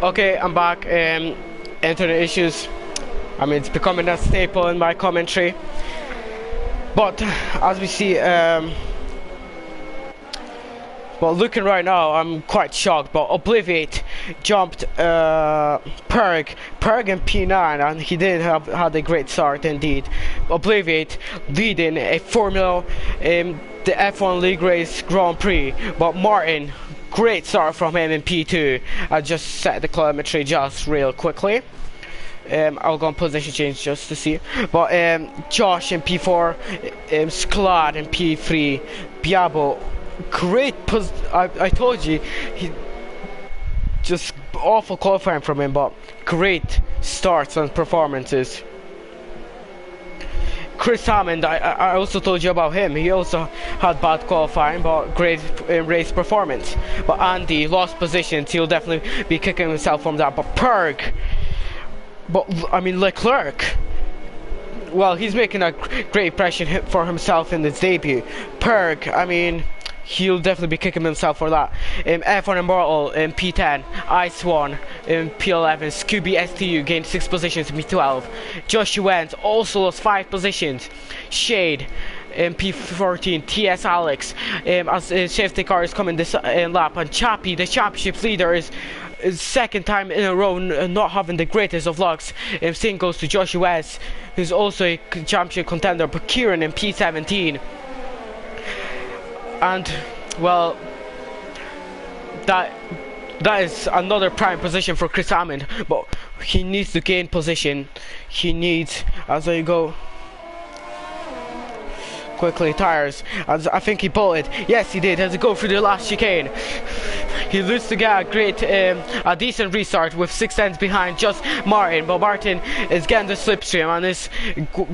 Okay, I'm back. Internet issues. I mean, it's becoming a staple in my commentary. But as we see, well, looking right now, I'm quite shocked. But Obliviate jumped Perg in P9, and he did had a great start indeed. Obliviate leading a Formula, the F1 League Race Grand Prix, but Martin. Great start from him in P2. I just set the kilometry just real quickly. I'll go on position change just to see. But Josh in P4, Sklad in P3, Biabo. Great I told you, he just awful qualifying from him, but great starts and performances. Chris Hammond, I also told you about him. He also had bad qualifying, but great race performance. But Andy lost positions. He'll definitely be kicking himself from that. But Perg, I mean Leclerc, well, he's making a great impression for himself in his debut. Perg, I mean, he'll definitely be kicking himself for that. F1 Immortal in P10, Ice One in P11, Scooby STU gained 6 positions in P12. Joshua Wentz also lost 5 positions. Shade in P14, TS Alex as safety car is coming this lap, and Chappie, the championship leader, is second time in a row not having the greatest of lucks. Same goes to Joshua Wentz, who's also a championship contender, but Kieran in P17. And well, that is another prime position for Chris Hammond, but he needs to gain position. He needs, as I go quickly, tires, as I think he pulled it. Yes, he did, as he go through the last chicane. He loses to get a decent restart with 6 tenths behind just Martin, but Martin is getting the slipstream and is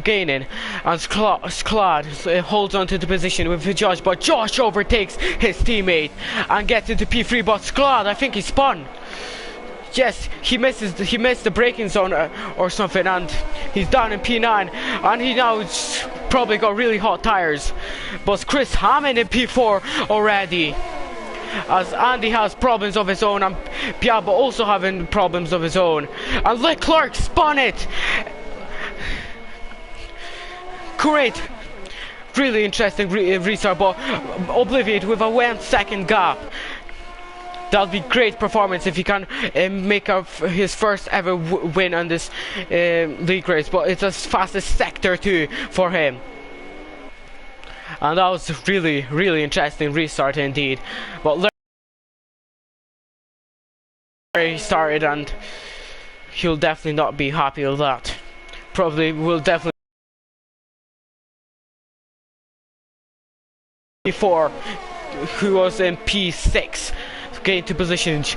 gaining. And Sklad holds on to the position with Josh, but Josh overtakes his teammate and gets into P3, but Sklad, I think he spun. Yes, he missed the braking zone or something, and he's down in P9, and he now probably got really hot tires. But Chris Hammond in P4 already, as Andy has problems of his own, and Piabo also having problems of his own, and Leclerc spun it. Great, really interesting restart, but Obliviate with a 1 second gap. That'll be great performance if he can make up his first ever win on this league race, but it's as fast as sector 2 for him. And that was really interesting restart indeed. But he started, and he'll definitely not be happy with that. Probably will definitely before, who was in P6. Gain 2 positions,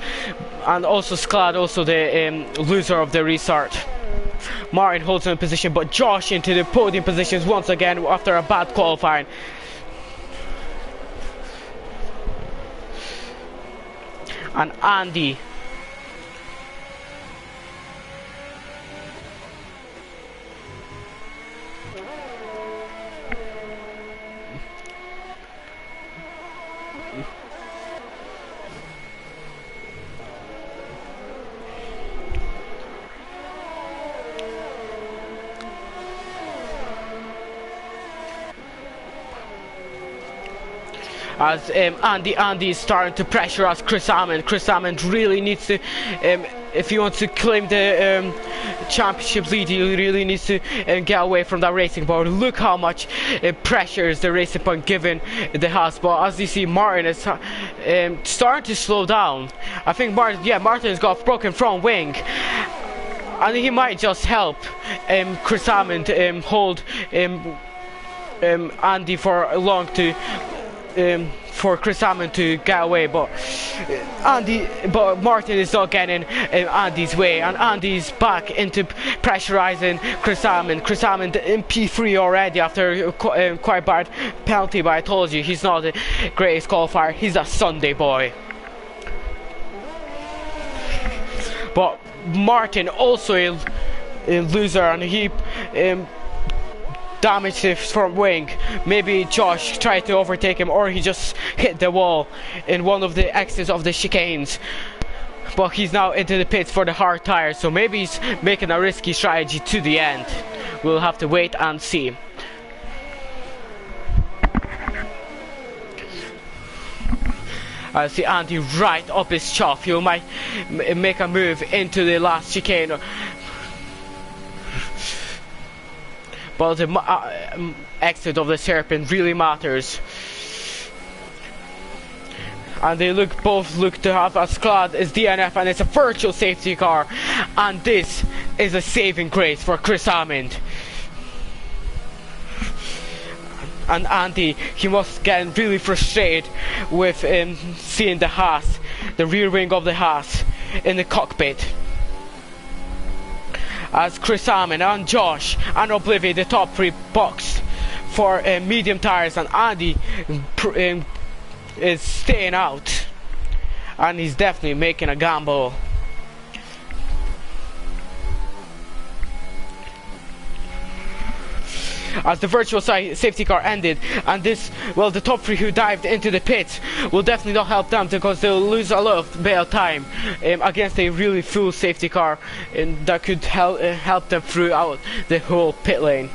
and also Sklad, also the loser of the restart. Martin holds in position, but Josh into the podium positions once again after a bad qualifying. And Andy as Andy is starting to pressure us. Chris Hammond really needs to, if he wants to claim the championship lead, he really needs to get away from that racing point. Look how much pressure is the racing point given the Haas. But as you see, Martin is starting to slow down. I think Martin's got broken front wing, and he might just help Chris Hammond hold Andy for long to for Chris Hammond to get away, but Martin is not getting Andy's way, and Andy's back into pressurizing Chris Hammond. Chris Hammond in P3 already after quite bad penalty, but I told you he's not the greatest qualifier. He's a Sunday boy. But Martin also a loser, and he damaged his front wing. Maybe Josh tried to overtake him, or he just hit the wall in one of the exits of the chicanes. but he's now into the pits for the hard tires, so maybe he's making a risky strategy to the end. We'll have to wait and see. I see Andy right up his chuff. He might make a move into the last chicane. But the exit of the hairpin really matters. And they both look to have as glad as DNF, and it's a virtual safety car. And this is a saving grace for Chris Hammond. And Andy, he must get really frustrated with seeing the Haas, the rear wing of the Haas, in the cockpit. As Chris Hammond and Josh and Oblivion, the top three, boxed for medium tires, and Andy is staying out, and he's definitely making a gamble. As the virtual safety car ended, and this, well, the top three who dived into the pits will definitely not help them, because they'll lose a lot of bail time against a really full safety car that could help them throughout the whole pit lane.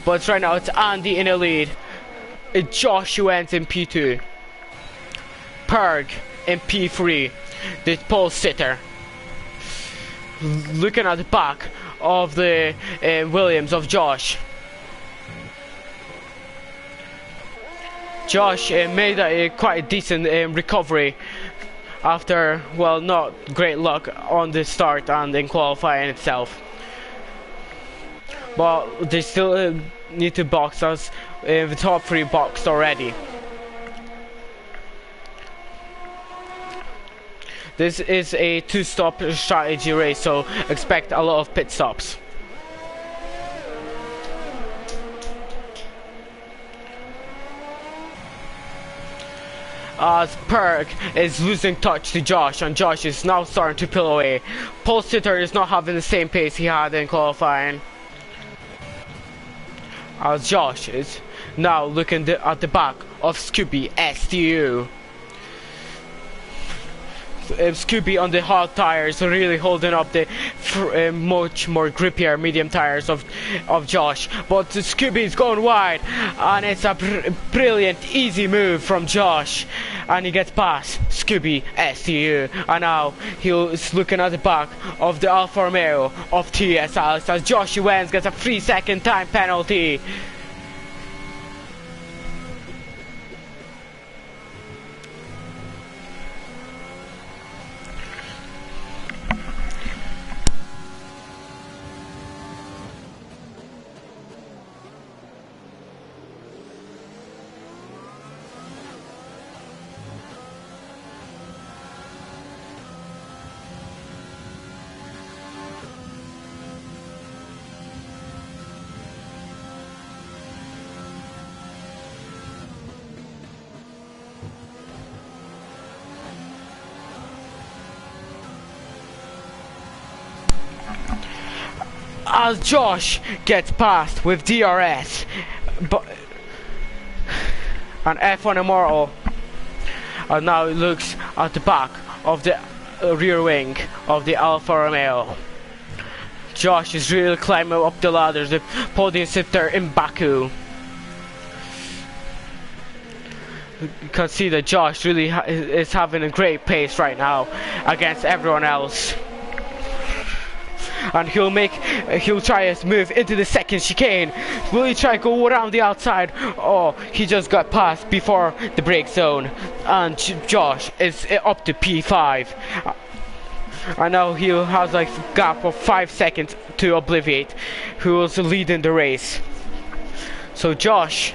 But right now it's Andy in the lead, Josh who ends in P2, Perg in P3, the pole sitter. Looking at the back of the Williams of Josh. Josh made a quite decent recovery after, well, not great luck on the start and in qualifying itself. But they still need to box us. The top three boxed already. This is a two-stop strategy race, so expect a lot of pit stops. As Perk is losing touch to Josh, and Josh is now starting to pull away. Pole sitter is not having the same pace he had in qualifying. As Josh is now looking at the back of Scooby STU. Scooby on the hard tires, really holding up the much more grippier medium tires of Josh. But Scooby's going wide, and it's a brilliant, easy move from Josh, and he gets past Scooby STU. And now he's looking at the back of the Alfa Romeo of TS Alex, as Josh Wentz gets a 3-second time penalty. As Josh gets past with DRS, but and F1 Immortal, and now it looks at the back of the rear wing of the Alfa Romeo. Josh is really climbing up the ladder, the podium sitter in Baku. You can see that Josh really is having a great pace right now against everyone else. And he'll try to move into the second chicane. Will he try to go around the outside? Oh, he just got past before the brake zone, and Josh is up to P5. And now he has like a gap of 5 seconds to Obliviate, who was leading the race. So Josh,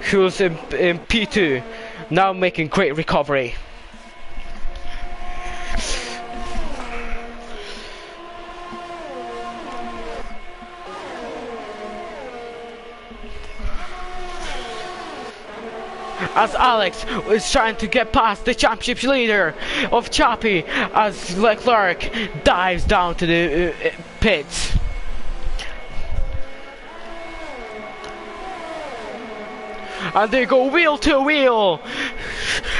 who's in P2, now making great recovery. As Alex is trying to get past the championship leader of Chappie, as Leclerc dives down to the pits. And they go wheel to wheel,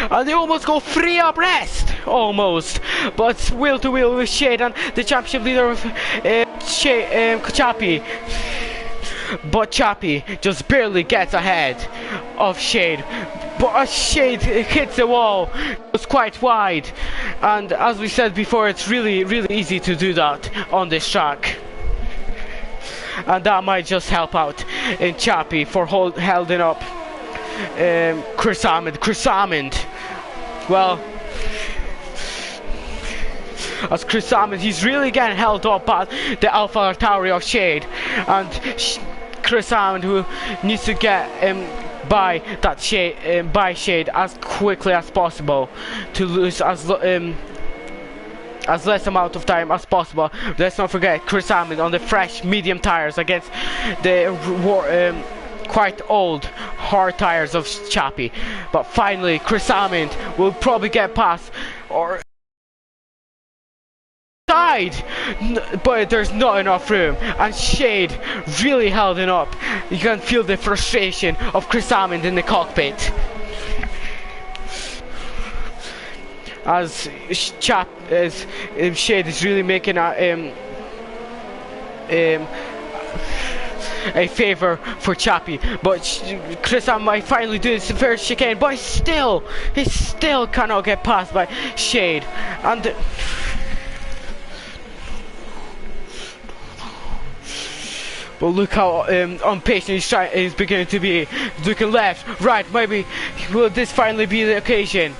and they almost go 3 abreast. almost, but wheel to wheel with Shade and the championship leader of Chappie. But Chappie just barely gets ahead of Shade. But Shade hits the wall. It's quite wide, and as we said before, it's really easy to do that on this track. And that might just help out in Chappie for holding up Chris Amond. Well, as Chris Amond, he's really getting held up by the Alpha Tauri of Shade, and Chris Amond, who needs to get by that Shade, by Shade as quickly as possible to lose as less amount of time as possible. Let's not forget Chris Amond on the fresh medium tires against the quite old hard tires of Chappie. But finally Chris Amond will probably get past or side, but there's not enough room, and Shade really held it up. You can feel the frustration of Chris Amond in the cockpit as Shade is really making a favor for Chappie, but Chris Amond might finally do this first chicane, but he still cannot get past by Shade. And but look how impatient he's beginning to be. Looking left, right, maybe will this finally be the occasion?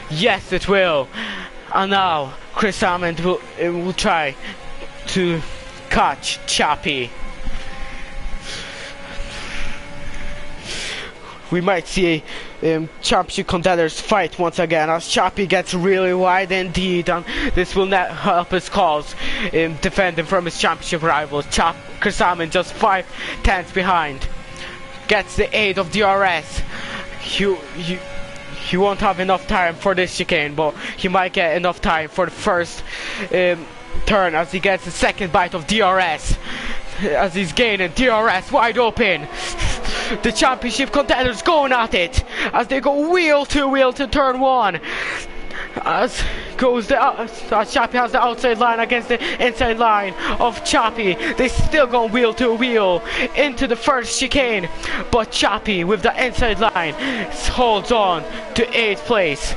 Yes, it will. And now Chris Amond will try to catch Chappie. We might see championship contenders fight once again as Chappie gets really wide indeed, and this will not help his cause defending from his championship rivals. Chris Amond just 5 tenths behind. Gets the aid of DRS. He won't have enough time for this chicane, but he might get enough time for the first turn as he gets the second bite of DRS. As he's gaining DRS wide open. The championship contenders going at it as they go wheel to turn 1. As Chappie has the outside line against the inside line of Chappie. They still go wheel to wheel into the first chicane, but Chappie with the inside line holds on to 8th place,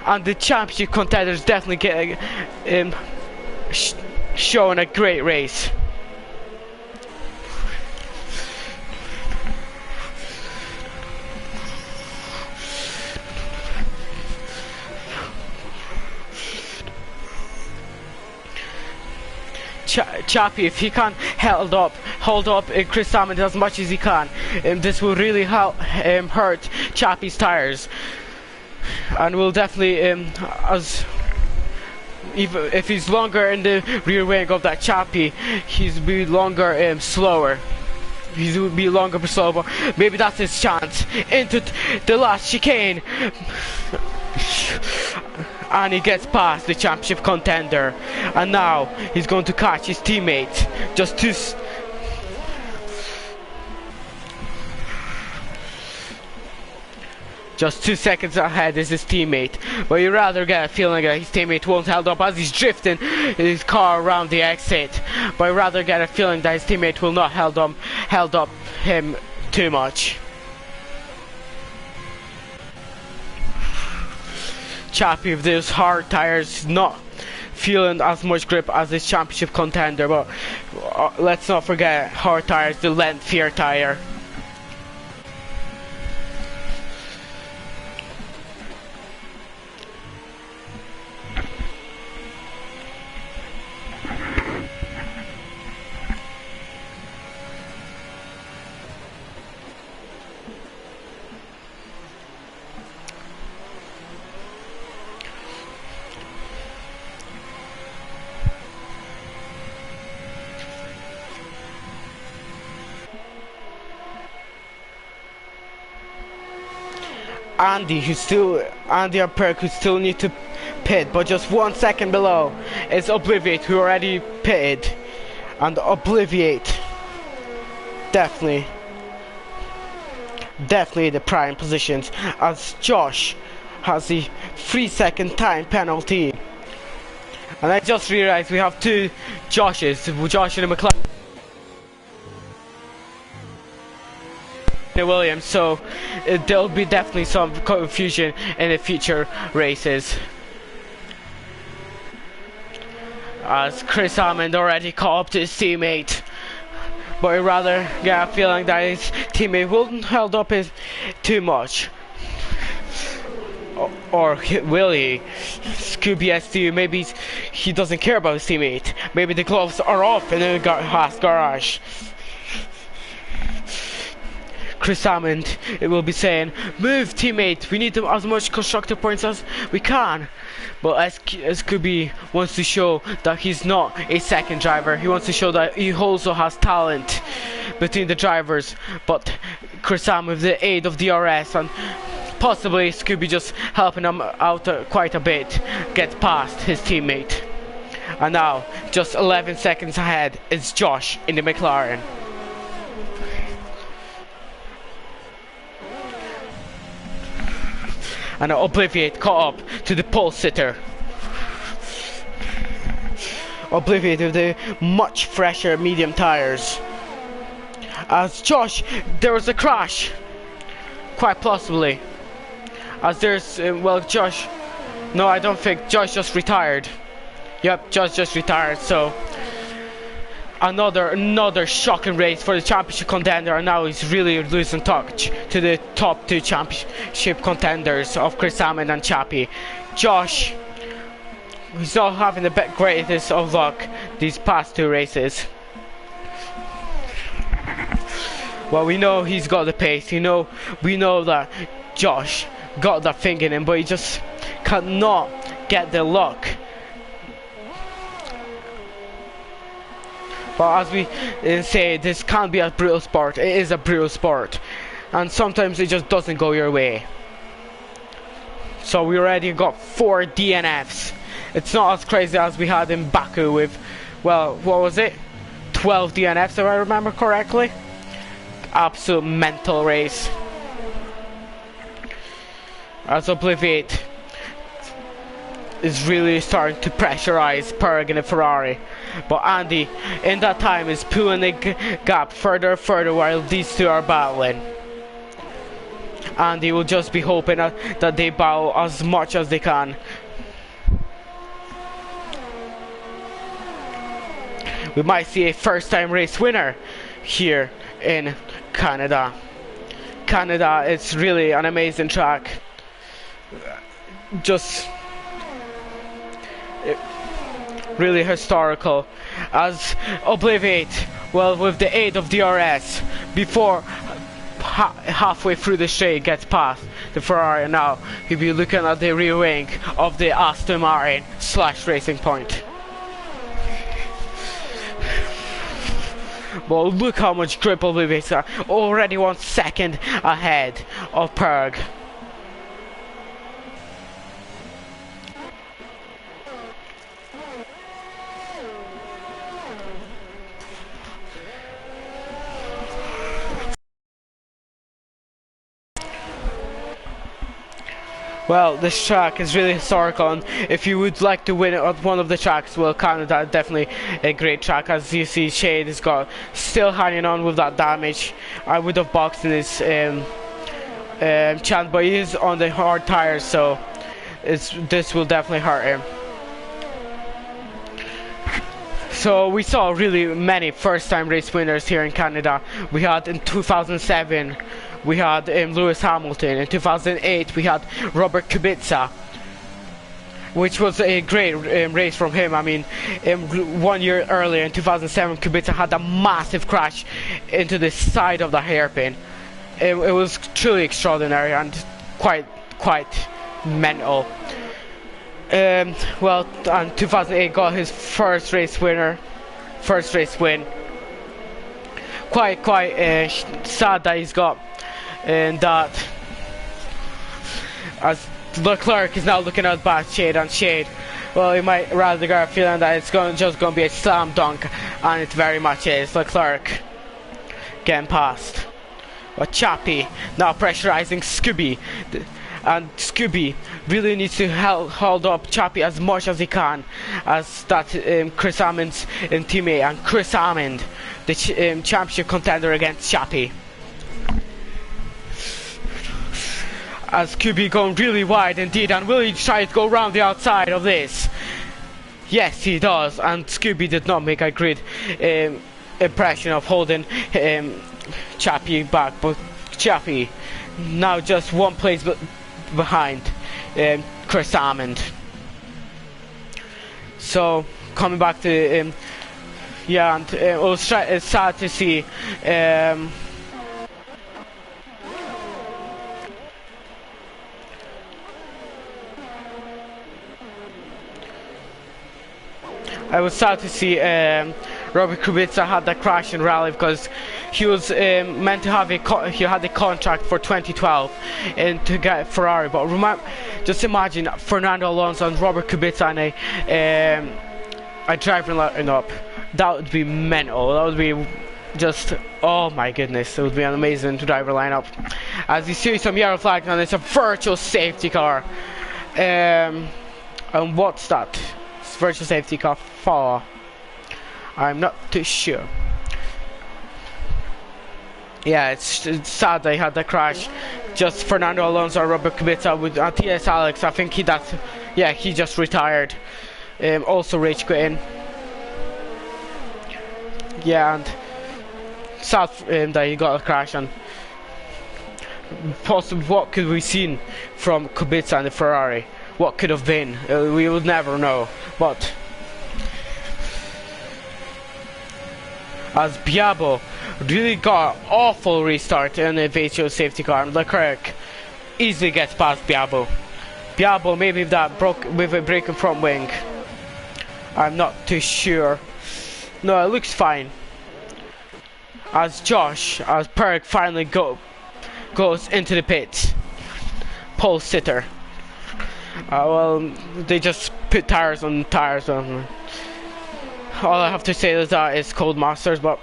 and the championship contenders definitely get showing a great race. Chappie, if he can hold up Chris Amond as much as he can, this will really hurt Chappie's tires, and will definitely if he's longer in the rear wing of that Chappie, he's be longer slower. He will be longer but slower. Maybe that's his chance into the last chicane. And he gets past the championship contender, and now he's going to catch his teammate. Just 2 seconds ahead is his teammate, but you rather get a feeling that his teammate won't hold up as he's drifting his car around the exit. But you rather get a feeling that his teammate will not held up him too much. Chappie with those hard tires not feeling as much grip as his championship contender, but let's not forget hard tires, the lengthier tire. Andy and Perk who still need to pit, but just 1 second below is Obliviate, who already pitted. And Obliviate definitely the prime positions, as Josh has the 3-second time penalty. And I just realized we have two Joshes, Josh in the McLaren and Williams, so there'll be definitely some confusion in the future races. As Chris Hammond already caught up to his teammate, but I rather get a feeling that his teammate wouldn't held up his too much. Or will he? Scooby S2, maybe he doesn't care about his teammate. Maybe the gloves are off in the garage. Chris Hammond, it will be saying, move teammate, we need as much constructor points as we can. But as Scooby wants to show that he's not a second driver, he wants to show that he also has talent between the drivers. But Chris Hammond, with the aid of DRS and possibly Scooby just helping him out quite a bit, gets past his teammate. And now, just 11 seconds ahead, is Josh in the McLaren. And Obliviate caught up to the pole sitter. Obliviate with the much fresher medium tires. As Josh, there was a crash. Quite possibly. As there's, well, Josh, no, I don't think, Josh just retired. Yep, Josh just retired, so another shocking race for the championship contender, and now he's really losing touch to the top two championship contenders of Chris Hammond and Chappie. Josh, he's not having the greatest of luck these past two races. Well, we know he's got the pace, we know that Josh got that thing in him, but he just cannot get the luck. But as we say, this can't be a brutal sport. It is a brutal sport, and sometimes it just doesn't go your way. So we already got 4 DNFs. It's not as crazy as we had in Baku with, well, what was it? 12 DNFs, if I remember correctly. Absolute mental race. As Obliviate is really starting to pressurize Perg in a Ferrari, but Andy in that time is pulling the gap further and further while these two are battling. Andy will just be hoping that they battle as much as they can. We might see a first time race winner here in Canada. Canada, it's really an amazing track. Just really historical, as Obliviate, well, with the aid of DRS, before halfway through the straight gets past the Ferrari, and now he'll be looking at the rear wing of the Aston Martin / Racing Point. Well, look how much grip Obliviate's got. Already 1 second ahead of Perg. Well, this track is really historical, and if you would like to win it at one of the tracks, well, Canada is definitely a great track. As you see, Shade has got still hanging on with that damage. I would have boxed in his chance, but he is on the hard tires, so this will definitely hurt him. So we saw really many first-time race winners here in Canada. We had in 2007. We had Lewis Hamilton. In 2008 we had Robert Kubica, which was a great race from him. I mean, 1 year earlier in 2007 Kubica had a massive crash into the side of the hairpin. It was truly extraordinary and quite mental. Well, and 2008 got his first race win. Quite sad that he's got. And that, as Leclerc is now looking at back Shade, and Shade, well, you might rather get a feeling that it's just going to be a slam dunk, and it very much is. Leclerc getting past. But Chappie now pressurizing Scooby, and Scooby really needs to hold up Chappie as much as he can, as that Chris Hammond's teammate, and Chris Hammond, the championship contender against Chappie. As Scooby going really wide indeed, and will he try to go around the outside of this? Yes, he does, and Scooby did not make a great impression of holding Chappie back, but Chappie now just one place behind Chris Hammond. So coming back to yeah, and it's sad to see I was sad to see Robert Kubica had that crash in rally, because he was meant to have he had a contract for 2012 and to get Ferrari. But just imagine Fernando Alonso and Robert Kubica in a driving lineup. That would be mental. That would be just, oh my goodness, it would be an amazing driver lineup. As you see some yellow flags, and it's a virtual safety car. And what's that? It's virtual safety car for? I'm not too sure. Yeah, it's sad they had that crash. Just Fernando Alonso, Robert Kubica with T.S. Alex. I think he just retired. Also rage quitting. Yeah, and sad that he got a crash. And possibly, what could we seen from Kubica and the Ferrari? What could have been? We would never know. But as Biabo really got an awful restart in the virtual safety car, and Leclerc easily gets past Biabo. Biabo maybe with a broken front wing. I'm not too sure. No, it looks fine. As Perk finally goes into the pits. Pole sitter. Well, they just put tires on tires. All I have to say is that it's Cold Masters, but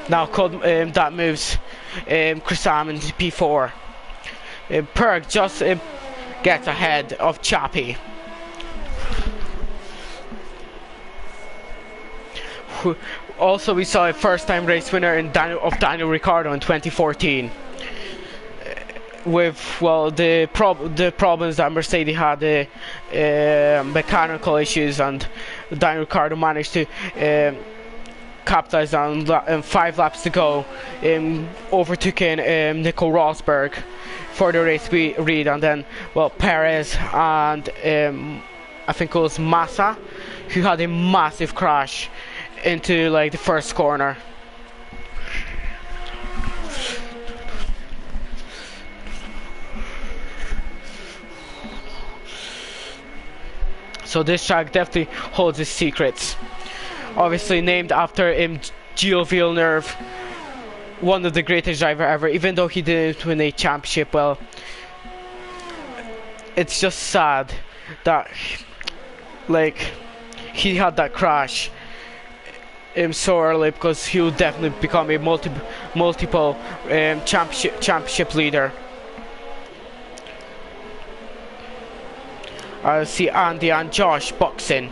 now that moves Chris Hammond to P4. Perk just gets ahead of Chappie. Also, we saw a first-time race winner in Daniel Ricciardo in 2014. With the problems that Mercedes had, mechanical issues, and Daniel Ricciardo managed to capitalize on 5 laps to go, overtaking Nico Rosberg for the race read, and then Perez and I think it was Massa, who had a massive crash into like the first corner. So this track definitely holds its secrets. Obviously named after Gilles Villeneuve, one of the greatest drivers ever. Even though he didn't win a championship, well, it's just sad that he had that crash so early, because he would definitely become a multiple championship leader. I see Andy and Josh boxing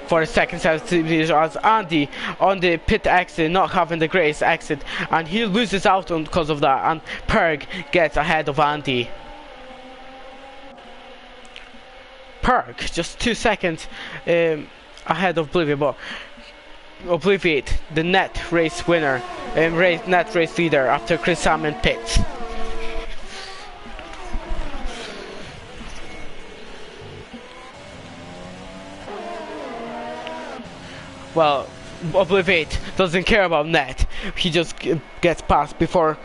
for the second set of as Andy on the pit exit, not having the greatest exit, and he loses out because of that, and Perg gets ahead of Andy. Perg just 2 seconds ahead of Obliviate, the net race winner and net race leader after Chris Hammond pits. Well, Obliviate doesn't care about net. He just gets past before,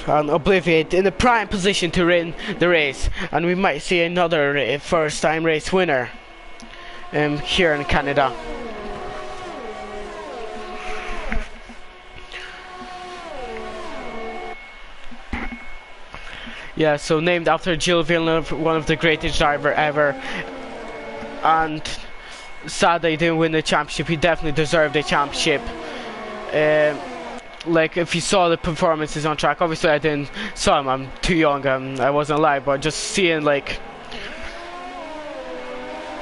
and Obliviate in the prime position to win the race, and we might see another first-time race winner here in Canada. Yeah, so named after Gilles Villeneuve, one of the greatest driver ever, and sad they didn't win the championship. He definitely deserved the championship. like if you saw the performances on track. Obviously I didn't saw him, I'm too young, I wasn't alive, but just seeing like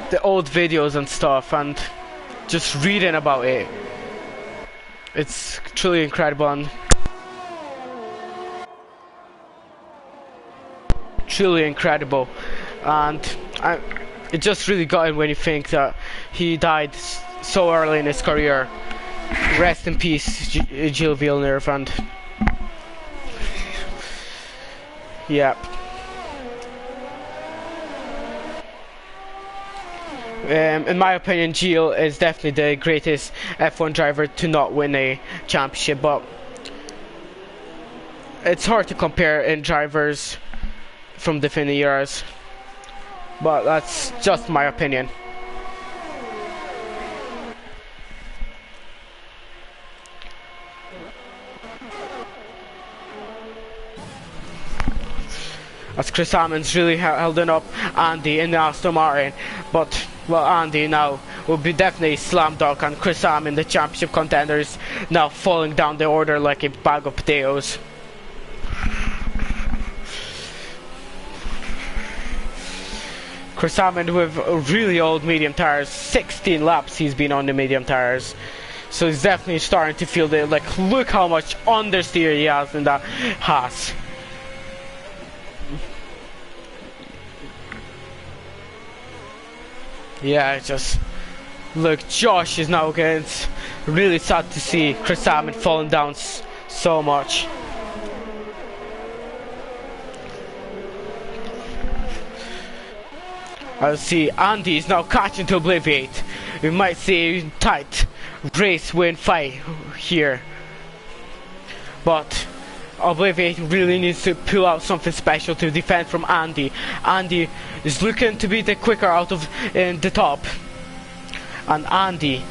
the old videos and stuff and just reading about it, it's truly incredible and truly incredible. And it just really got in when you think that he died so early in his career. Rest in peace, Gilles Villeneuve. And yeah, in my opinion, Gilles is definitely the greatest F1 driver to not win a championship, but it's hard to compare in drivers from different eras, but that's just my opinion. As Chris Hammond's really holding up Andy in the Aston Martin, but well, Andy now will be definitely slam dunk, and Chris Hammond, the championship contenders, now falling down the order like a bag of potatoes. Chris Hammond with really old medium tires, 16 laps he's been on the medium tires, so he's definitely starting to feel the, like, look how much understeer he has in that Haas. Yeah, just look, Josh is now getting really sad to see Chris Hammond falling down so much. I'll see Andy is now catching to Obliviate. We might see a tight race win fight here, but Obliviate really needs to pull out something special to defend from Andy. Andy is looking to be the quicker out of the top, and Andy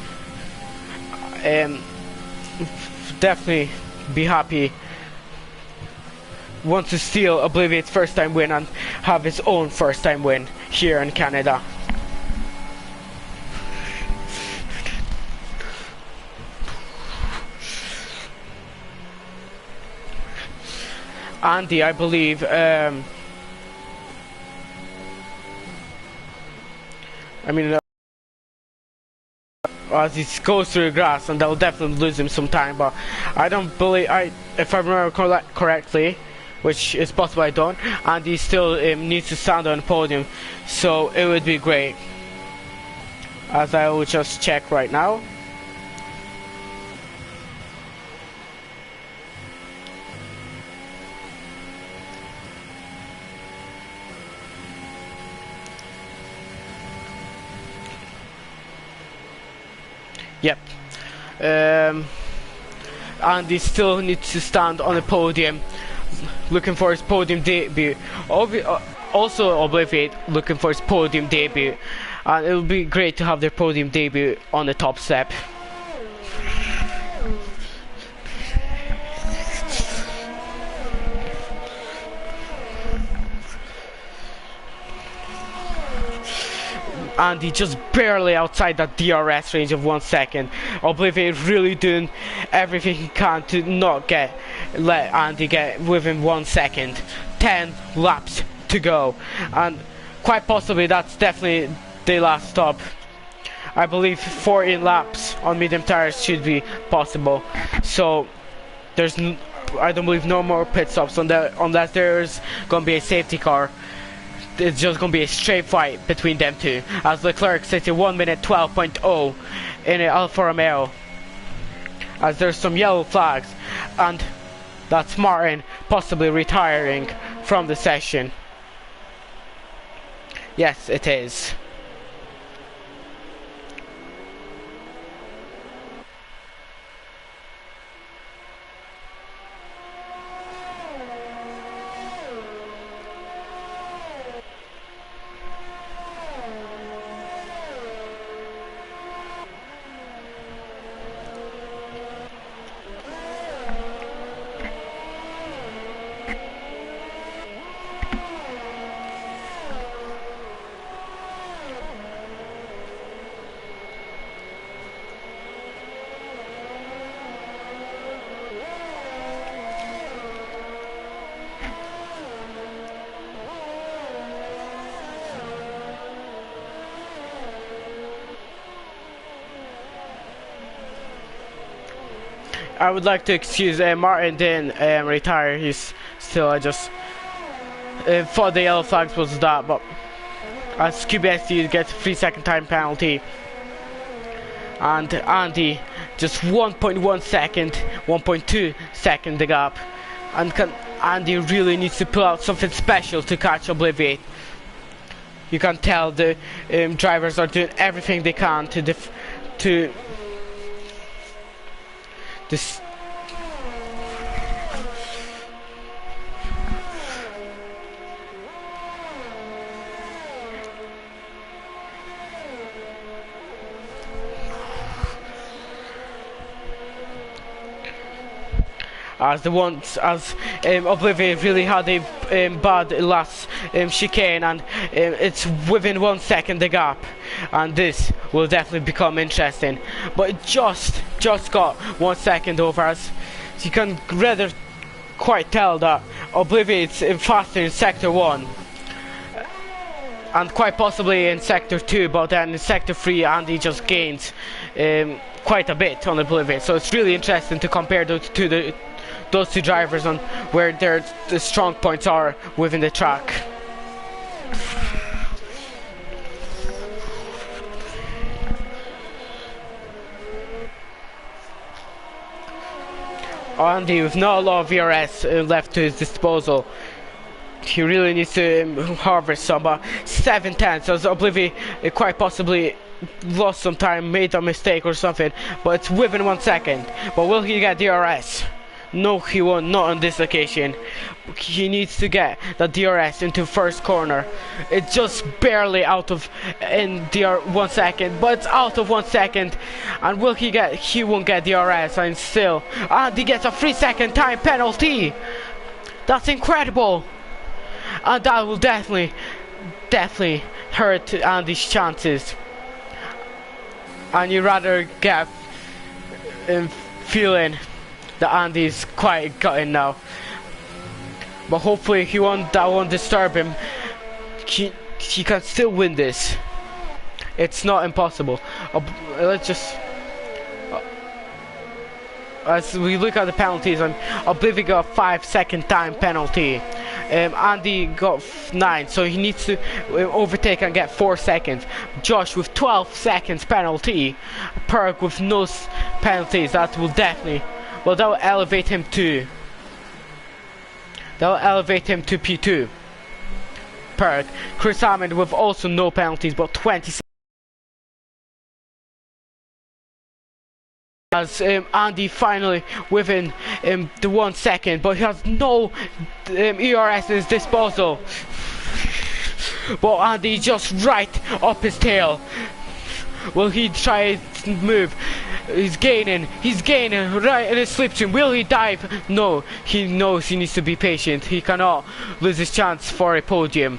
definitely be happy, wants to steal Obliviate's first time win and have his own first time win here in Canada. Andy, I believe, I mean, as he goes through the grass, and that will definitely lose him some time, but I don't believe, if I remember correctly, which is possible I don't, Andy still needs to stand on the podium, so it would be great, as I will just check right now. Yep. Andy still needs to stand on the podium, looking for his podium debut. Also Obliviate looking for his podium debut, and it would be great to have their podium debut on the top step. Andy just barely outside that DRS range of 1 second. Obliviate really doing everything he can to not let Andy get within 1 second. 10 laps to go, and quite possibly that's definitely the last stop. I believe 14 laps on medium tires should be possible, so there's I don't believe no more pit stops unless there's gonna be a safety car. It's just going to be a straight fight between them two, as Leclerc sits at 1 minute 12.0 in an Alfa Romeo, as there's some yellow flags, and that's Martin possibly retiring from the session. Yes, it is. I would like to excuse Martin didn't retire. He's still just for the yellow flags was that, but as QBSD gets 3-second time penalty, and Andy just 1.1 second, 1.2 second the gap, and Andy really needs to pull out something special to catch Obliviate. You can tell the drivers are doing everything they can to this. As Oblivion really had a bad last chicane, and it's within 1 second the gap, and this will definitely become interesting. But it just got 1 second over, as you can rather quite tell that Oblivion is faster in sector 1 and quite possibly in sector 2, but then in sector 3 Andy just gains quite a bit on Oblivion. So it's really interesting to compare those two drivers on where the strong points are within the track. Andy with not a lot of VRS left to his disposal. He really needs to harvest some, but 7/10, so Oblivion quite possibly lost some time, made a mistake or something, but it's within 1 second. But will he get DRS? No, he won't, not on this occasion. He needs to get the DRS into first corner. It's just barely out of in 1 second, but it's out of 1 second. And will he get? He won't get DRS, and still Andy gets a 3-second time penalty. That's incredible, and that will definitely hurt Andy's chances. And you rather get feeling that Andy's quite gutted now, but hopefully that won't disturb him. He can still win this. It's not impossible. Let's just as we look at the penalties, Oblivion got a 5-second time penalty. Andy got 9, so he needs to overtake and get 4 seconds. Josh with 12 seconds penalty. Perk with no penalties. That will definitely, well, that will elevate him to P2. Perk. Chris Hammond with also no penalties, but 20 seconds. As Andy finally within the 1 second, but he has no ERS in his disposal. But Andy just right up his tail. Will he try to move? He's gaining right in his slipstream. Will he dive? No, he knows he needs to be patient. He cannot lose his chance for a podium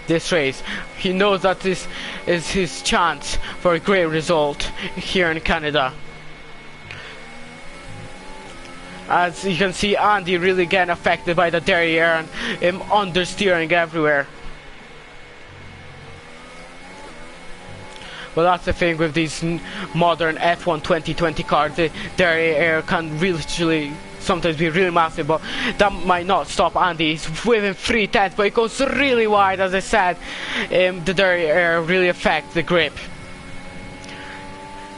this race. He knows that this is his chance for a great result here in Canada. As you can see, Andy really getting affected by the derriere and understeering everywhere. Well, that's the thing with these modern F1 2020 cars. The derriere can really sometimes be really massive, but that might not stop Andy. He's within 3/10, but it goes really wide. As I said, the derriere really affects the grip.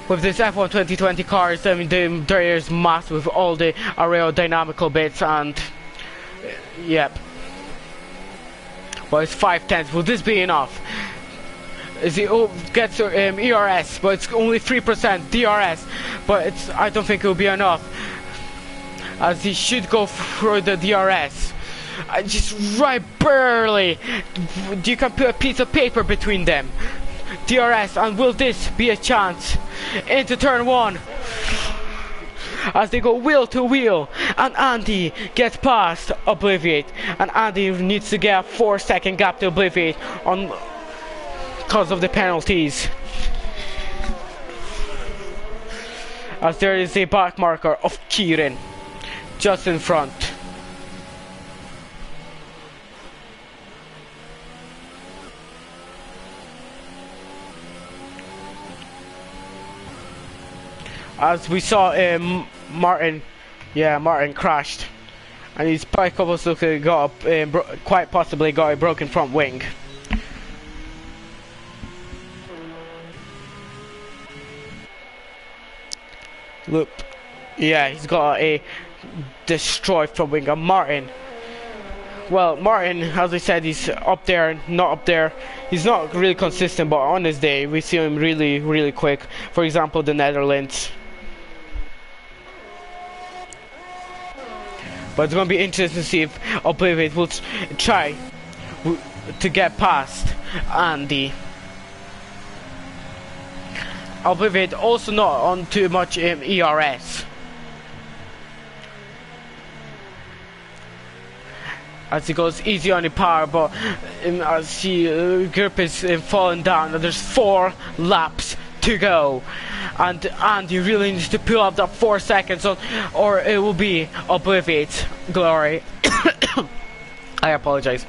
With this F1 2020 cars, I mean, the derriere is massive with all the aerodynamical bits, and yep. Well, it's 5/10. Will this be enough? As he gets ERS, but it's only 3% DRS, but I don't think it will be enough, as he should go for the DRS. Just right barely. You can put a piece of paper between them. DRS, and will this be a chance into turn 1? As they go wheel to wheel, and Andy gets past Obliviate, and Andy needs to get a 4-second gap to Obliviate because of the penalties. As there is a back marker of Kieran just in front. As we saw Martin, yeah, Martin crashed, and he's quite possibly got quite possibly got a broken front wing. Look, yeah, he's got a destroyed front wing. And Martin, well, Martin, as I said, he's up there, not up there. He's not really consistent, but on his day, we see him really, really quick. For example, the Netherlands. But it's going to be interesting to see if Obliviate will try to get past Andy. Obliviate also not on too much ERS. As he goes easy on the power, but as he grip is falling down, and there's 4 laps to go, and Andy really needs to pull up that 4 seconds, or it will be Obliviate glory. I apologize.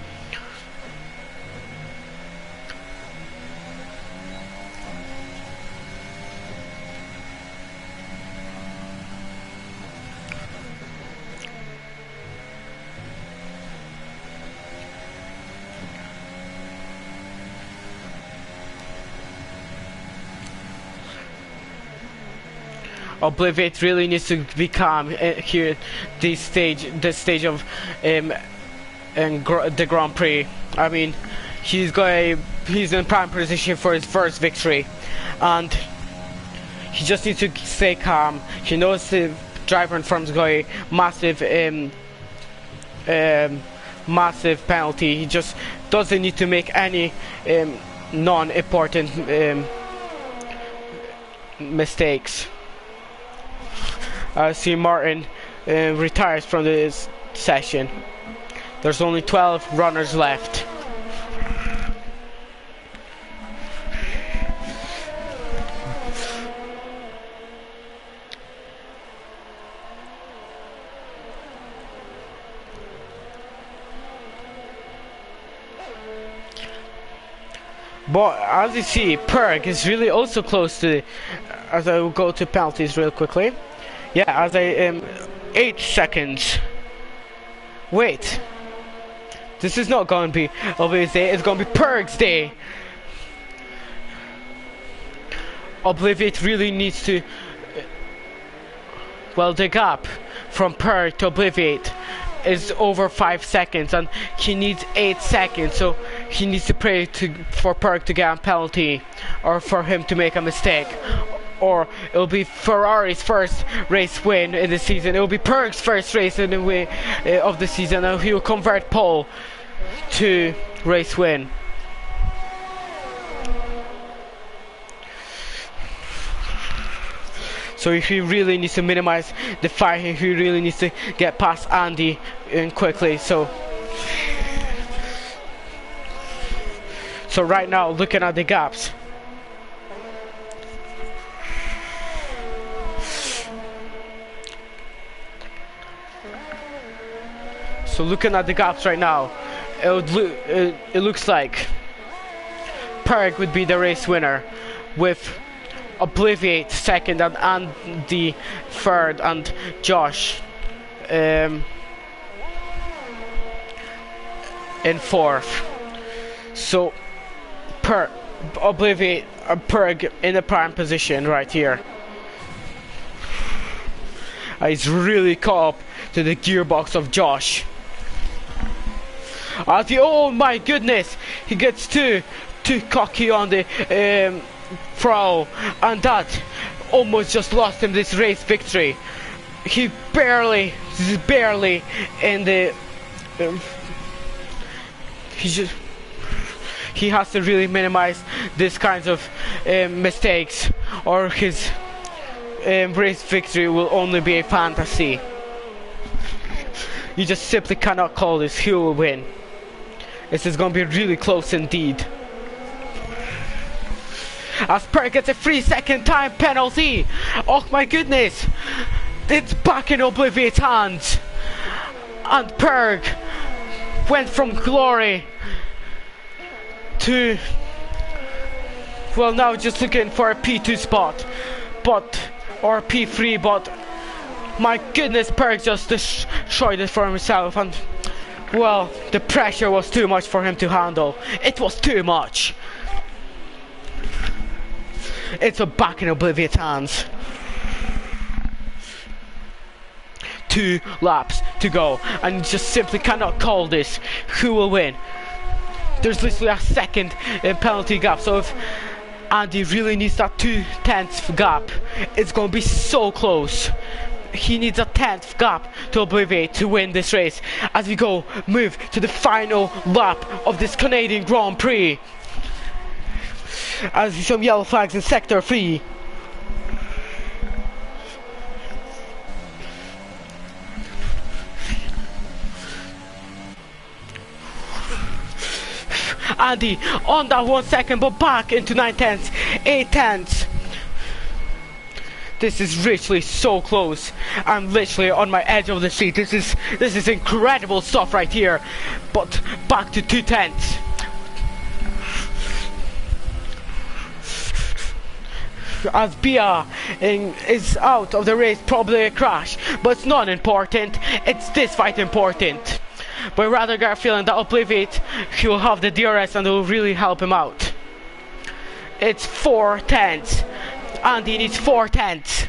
Obliviate really needs to be calm here, this stage of the Grand Prix. I mean, he's in prime position for his first victory, and he just needs to stay calm. He knows the driver in front is going massive massive penalty. He just doesn't need to make any non-important mistakes. I see Martin retires from this session. There's only 12 runners left. But as you see, Perg is really also close to, as I will go to penalties real quickly. Yeah, as I 8 seconds. Wait, this is not going to be Obliviate's day, it's going to be Perg's day. Obliviate really needs to, well, the gap from Perg to Obliviate is over 5 seconds, and he needs 8 seconds, so he needs to pray for Perg to get a penalty, or for him to make a mistake. Or it'll be Ferrari's first race win in the season. It'll be Perg's first race in the way of the season, and he'll convert pole to race win. So he really needs to minimize the fight. He really needs to get past Andy quickly. So right now, looking at the gaps. So looking at the gaps right now, it looks like Perg would be the race winner, with Obliviate second and Andy third and Josh in fourth. So Obliviate and Perg in the prime position right here. He's really caught up to the gearbox of Josh. Oh my goodness, he gets too cocky on the throw, and that almost just lost him this race victory. He's barely in the he has to really minimize these kinds of mistakes, or his race victory will only be a fantasy. You just simply cannot call this. He will win. This is going to be really close indeed. As Perg gets a 3-second time penalty. Oh my goodness. It's back in Obliviate's hands. And Perg went from glory to, well, now just looking for a P2 spot. Or P3, but My goodness, Perk just destroyed it for himself, and well, the pressure was too much for him to handle. It was too much. It's back in Oblivion's hands. 2 laps to go, and you just simply cannot call this. Who will win? There's literally a second penalty gap, so if Andy really needs that 2/10 gap, it's going to be so close. He needs a 10th gap to Obliviate to win this race. As we move to the final lap of this Canadian Grand Prix. As we see some yellow flags in sector 3. Andy on that 1 second, but back into 9/10, 8/10. This is literally so close. I'm literally on my edge of the seat. This is incredible stuff right here. But back to 2/10. As Bia is out of the race, probably a crash, but it's not important. It's this fight important. But rather got a feeling that Obliviate, he will have the DRS and it will really help him out. It's 4/10. Andy needs 4/10.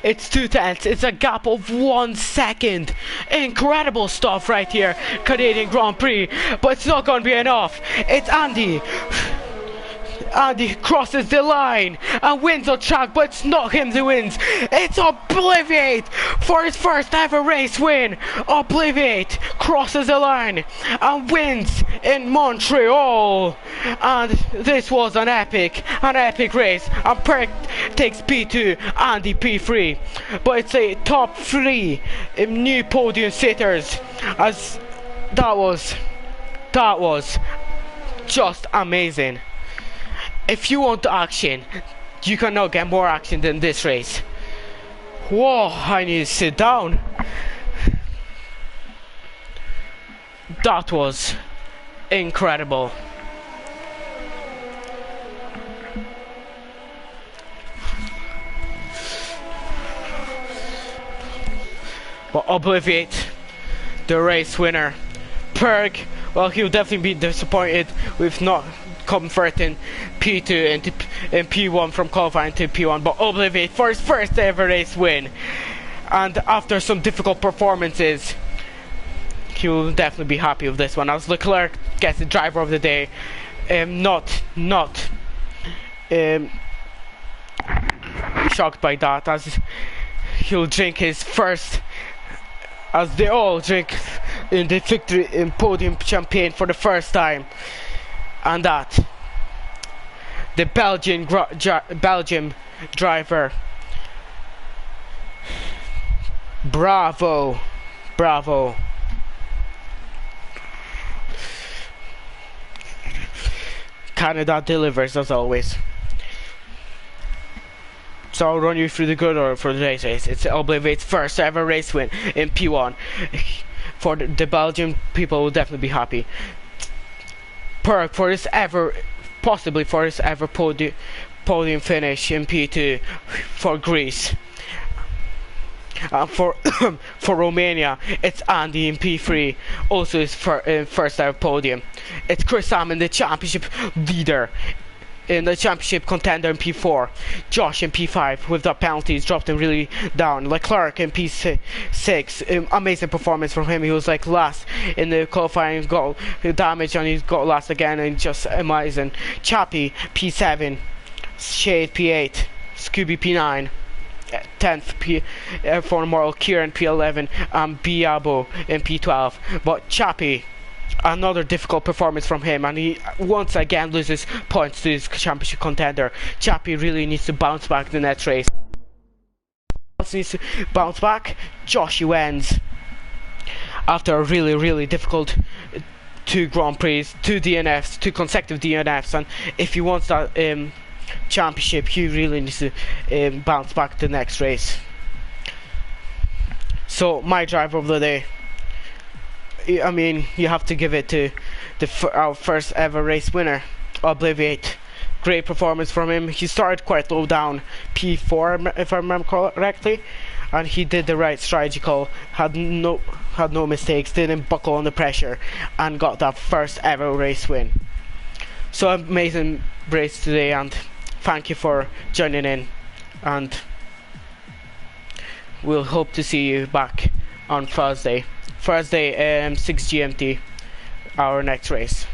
It's 2/10. It's a gap of 1 second. Incredible stuff right here, Canadian Grand Prix. But it's not going to be enough. It's Andy. Andy crosses the line and wins the track, but it's not him who wins. It's Obliviate for his first ever race win. Obliviate crosses the line and wins in Montreal. And this was an epic race. And Perk takes P2, Andy P3. But it's a top 3 new podium sitters. As that was just amazing. If you want the action, you cannot get more action than this race. Whoa, I need to sit down. That was incredible. But Obliviate, the race winner. Perk, well, he'll definitely be disappointed with not converting P2 into P1 from qualifying to P1, but Obliviate for his first ever race win. And after some difficult performances, he will definitely be happy with this one. As Leclerc gets the driver of the day, not shocked by that, as he'll drink his first, as they all drink in the victory in podium champagne for the first time. And that the Belgian driver, bravo. Canada delivers as always. So I'll run you through the good order for today's race. It's Obliviate's first ever race win in P1. For the Belgian people will definitely be happy. Perk for his possibly for his ever podium finish in P2 for Greece. For Romania, it's Andy in P3, also his first ever podium. It's Chris Salmon, the championship leader, in the championship contender in P4. Josh in P5 with the penalties dropped him really down. Leclerc in P6, amazing performance from him. He was like last in the qualifying, got damage and he got last again, and just amazing. Chappie P7, Shade P8, Scooby P9, 10th for Moral, Kieran P11, and Biabo in P12. But Chappie, another difficult performance from him, and he once again loses points to his championship contender. Chappie really needs to bounce back the next race. Needs to bounce back. Josh wins after a really difficult 2 Grand Prix, 2 DNFs, 2 consecutive DNFs, and if he wants that championship, he really needs to bounce back the next race. So my driver of the day, I mean, you have to give it to our first ever race winner, Obliviate. great performance from him. He started quite low down, P4 if I remember correctly, and he did the right strategy call, had no mistakes, didn't buckle under pressure, and got that first ever race win. So amazing race today, and thank you for joining in, and we'll hope to see you back on Thursday 6 GMT, our next race.